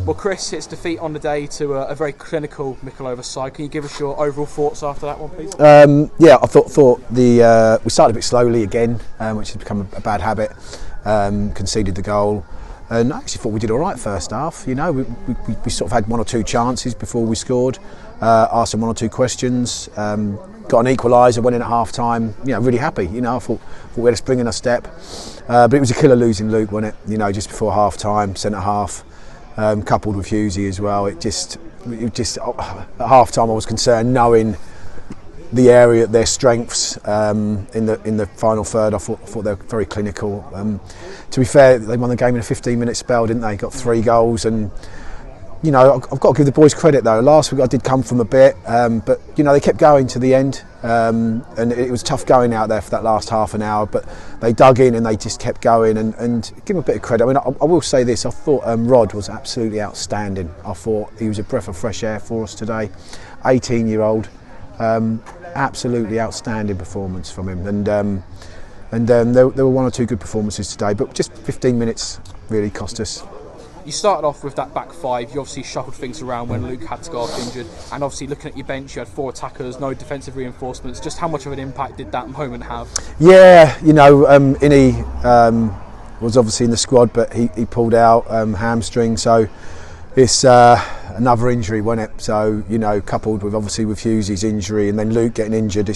Well, Chris, it's defeat on the day to a very clinical Mickleover side. Can you give us your overall thoughts after that one, please? Yeah, I thought we started a bit slowly again, which has become a bad habit. Conceded the goal, and I actually thought we did all right first half. You know, we sort of had one or two chances before we scored. Asked them one or two questions. Got an equaliser, went in at half time. You know, really happy. You know, I thought we had a spring in our step. But it was a killer losing Luke, wasn't it? You know, just before half time, centre half. Coupled with Hughesy as well, it just at half time I was concerned, knowing the area, their strengths in the final third. I thought they were very clinical. To be fair, they won the game in a 15-minute spell, didn't they? Got 3 goals, and you know, I've got to give the boys credit though. Last week I did come from a bit, but you know, they kept going to the end, and it was tough going out there for that last half an hour, but they dug in and they just kept going, and give them a bit of credit. I mean, I will say this, I thought Rod was absolutely outstanding. I thought he was a breath of fresh air for us today. 18-year-old, absolutely outstanding performance from him, and there were 1 or 2 good performances today, but just 15 minutes really cost us. You started off with that back 5. You obviously shuffled things around when Luke had to go off injured, and obviously looking at your bench, you had 4 attackers, no defensive reinforcements. Just how much of an impact did that moment have? Yeah, you know, Innie was obviously in the squad, but he pulled out hamstring, so it's another injury, wasn't it? So, you know, coupled with obviously with Hughesy's injury and then Luke getting injured,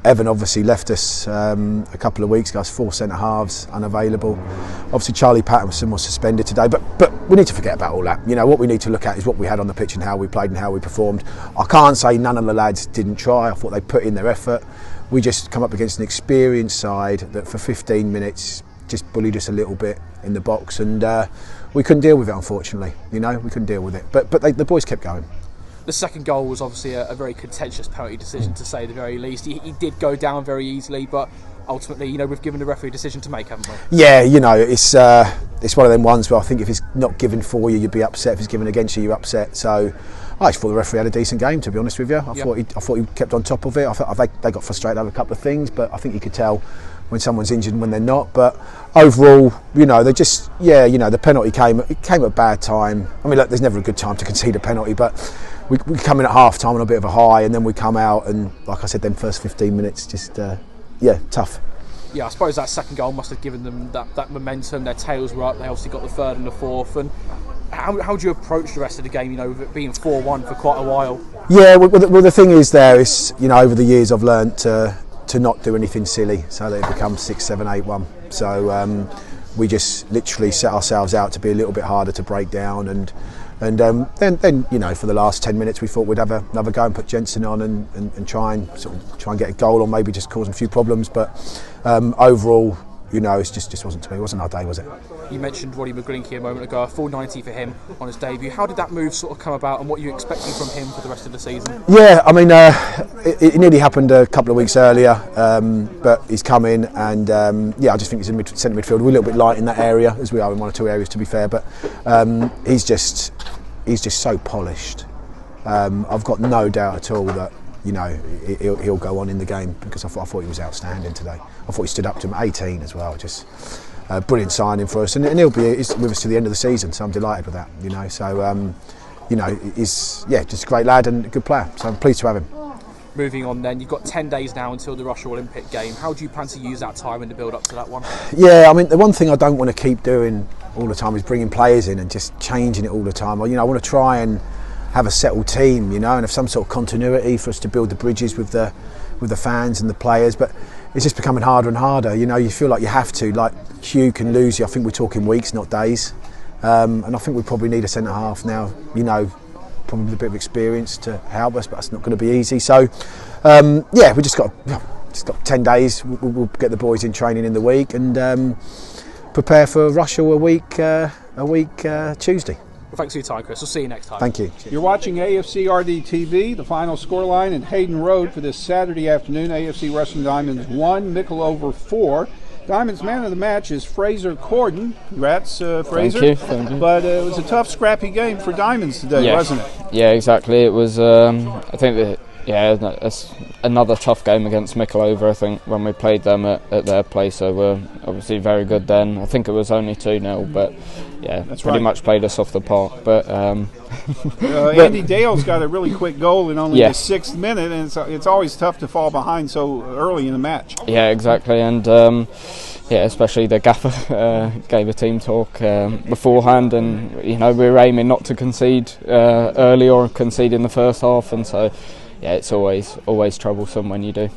Evan obviously left us a couple of weeks ago. 4 centre halves unavailable. Obviously Charlie Patterson was suspended today, but we need to forget about all that. You know, what we need to look at is what we had on the pitch and how we played and how we performed. I can't say none of the lads didn't try. I thought they put in their effort. We just come up against an experienced side that for 15 minutes just bullied us a little bit in the box, and we couldn't deal with it, unfortunately. You know, we couldn't deal with it, but the boys kept going. The second goal was obviously a very contentious penalty decision, to say the very least. He did go down very easily, but ultimately, you know, we've given the referee a decision to make, haven't we? Yeah, you know, it's one of them ones where I think if it's not given for you, you'd be upset. If it's given against you, you're upset. So I just thought the referee had a decent game, to be honest with you. I thought he kept on top of it. I thought they got frustrated over a couple of things, but I think you could tell when someone's injured and when they're not. But overall, you know, they just, you know, the penalty came at a bad time. I mean, look, there's never a good time to concede a penalty, but we come in at half time on a bit of a high, and then we come out, and like I said, them first 15 minutes just tough. Yeah, I suppose that second goal must have given them that momentum. Their tails were up. They obviously got the third and the fourth. And how do you approach the rest of the game, you know, with it being 4-1 for quite a while? Yeah, well, the thing is you know, over the years I've learnt to not do anything silly, so that it becomes 6-7-8-1. So we just literally set ourselves out to be a little bit harder to break down, and then you know, for the last 10 minutes we thought we'd have another go and put Jensen on and try and get a goal, or maybe just cause a few problems. But overall, you know, it just wasn't to me. It wasn't our day, was it? You mentioned Roddy McGlinky a moment ago, a full 90 for him on his debut. How did that move sort of come about, and what are you expecting from him for the rest of the season? Yeah, I mean, it nearly happened a couple of weeks earlier, but he's come in, and I just think he's in centre midfield. We're a little bit light in that area, as we are in 1 or 2 areas, to be fair, but he's just so polished. I've got no doubt at all that, you know, he'll go on in the game, because I thought he was outstanding today. I thought he stood up to him at 18 as well. Just brilliant signing for us, and he'll be with us to the end of the season. So I'm delighted with that. You know, so you know, he's just a great lad and a good player. So I'm pleased to have him. Moving on, then, you've got 10 days now until the Russia Olympic game. How do you plan to use that time in the build up to that one? Yeah, I mean, the one thing I don't want to keep doing all the time is bringing players in and just changing it all the time. You know, I want to try and have a settled team, you know, and have some sort of continuity for us to build the bridges with the fans and the players. But it's just becoming harder and harder. You know, you feel like you have to. Like, Hugh can lose you. I think we're talking weeks, not days. And I think we probably need a centre half now. You know, probably with a bit of experience to help us, but that's not going to be easy. So, we just got 10 days. We'll get the boys in training in the week and prepare for Russia a week Tuesday. Well, thanks for your time, Chris. We'll see you next time. Thank you. You're watching AFCRDTV, the final scoreline in Hayden Road for this Saturday afternoon. AFC Rushden Diamonds 1, Mickleover 4. Diamonds man of the match is Fraser Corden. Congrats, Fraser. Thank you. But it was a tough, scrappy game for Diamonds today, wasn't it? Yeah, exactly. It was. I think that Yeah, it's another tough game against Mickleover. I think when we played them at their place, they were obviously very good then. I think it was only 2-0, but yeah, that's pretty right. much played us off the park. But Andy Dale's got a really quick goal in only Yeah. the 6th minute, and it's always tough to fall behind so early in the match. yeah, exactly, and yeah, especially the gaffer gave a team talk beforehand, and we were aiming not to concede early or concede in the first half, and so yeah, it's always troublesome when you do.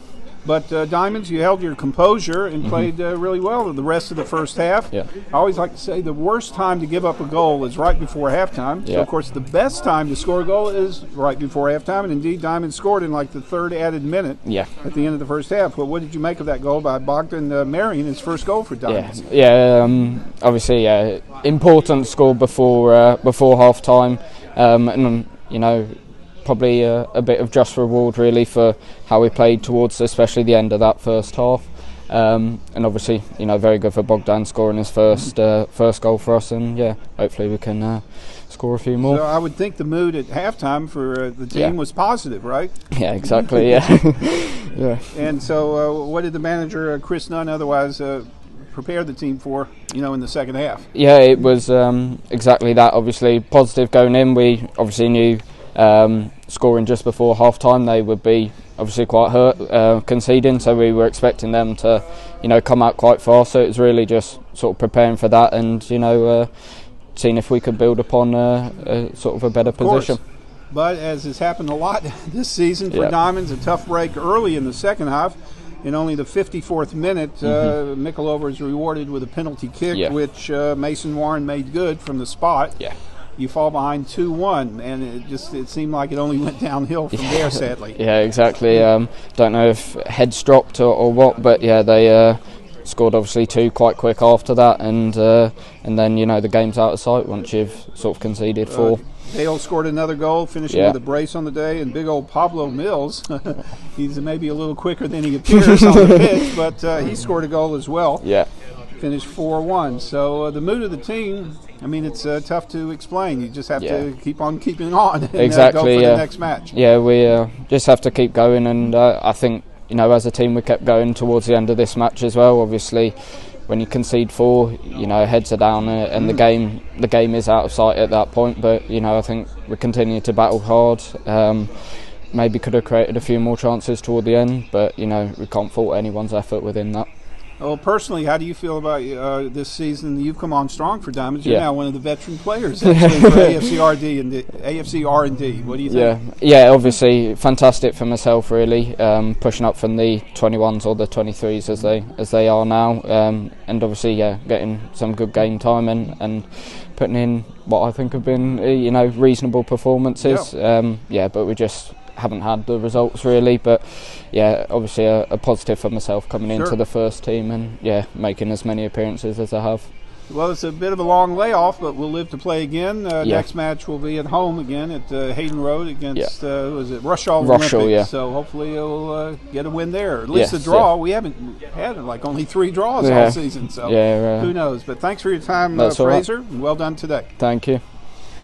But Diamonds, you held your composure and played really well the rest of the first half. Yeah. I always like to say the worst time to give up a goal is right before halftime. So, Yeah. of course, the best time to score a goal is right before halftime. And, indeed, Diamonds scored in like the 3rd added minute Yeah. at the end of the first half. But what did you make of that goal by Bogdan Marion, his first goal for Diamonds? Obviously, yeah, important score before half time, and probably a bit of just reward really for how we played towards especially the end of that first half, and obviously very good for Bogdan scoring his first goal for us, and yeah, hopefully we can score a few more. So I would think the mood at halftime for the team Yeah. was positive, right? Yeah, exactly. Yeah. Yeah. And so what did the manager, Chris Nunn, otherwise prepare the team for, in the second half? Yeah, it was exactly that. Obviously positive going in. We obviously knew scoring just before half time they would be obviously quite hurt conceding, so we were expecting them to come out quite fast, so it was really just sort of preparing for that, and seeing if we could build upon sort of a better position. But as has happened a lot this season for Yeah. Diamonds, a tough break early in the second half. In only the 54th minute, Mickleover is rewarded with a penalty kick, Yeah. which Mason Warren made good from the spot. Yeah. You fall behind 2-1, and it seemed like it only went downhill from there, sadly. Yeah, exactly. Don't know if heads dropped or what, but yeah, they scored obviously 2 quite quick after that, and then the game's out of sight once you've sort of conceded 4. Dale scored another goal, finishing Yeah. with a brace on the day, and big old Pablo Mills, he's maybe a little quicker than he appears on the pitch, but he scored a goal as well. Yeah. Finished 4-1. So the mood of the team, it's tough to explain. You just have to keep on keeping on and Exactly, go for yeah. the next match. Yeah, we just have to keep going, and I think as a team we kept going towards the end of this match as well. Obviously, when you concede 4, heads are down, and the game is out of sight at that point. But I think we continue to battle hard. Maybe could have created a few more chances toward the end, but we can't fault anyone's effort within that. Well, personally, how do you feel about this season? You've come on strong for Diamonds. You're Yeah. now one of the veteran players actually for AFCRD and the AFC R&D. What do you think? Yeah, obviously fantastic for myself really, pushing up from the 21s or the 23s as they are now, and obviously getting some good game time and putting in what I think have been reasonable performances. But we just haven't had the results really, but obviously a positive for myself coming into the first team and making as many appearances as I have. Well, it's a bit of a long layoff, but we'll live to play again. Next match will be at home again at Hayden Road against was it Rushall Olympics? Yeah. So hopefully you'll get a win there. At least a draw. We haven't had only 3 draws all season, so who knows? But thanks for your time, Fraser, and well done today. Thank you.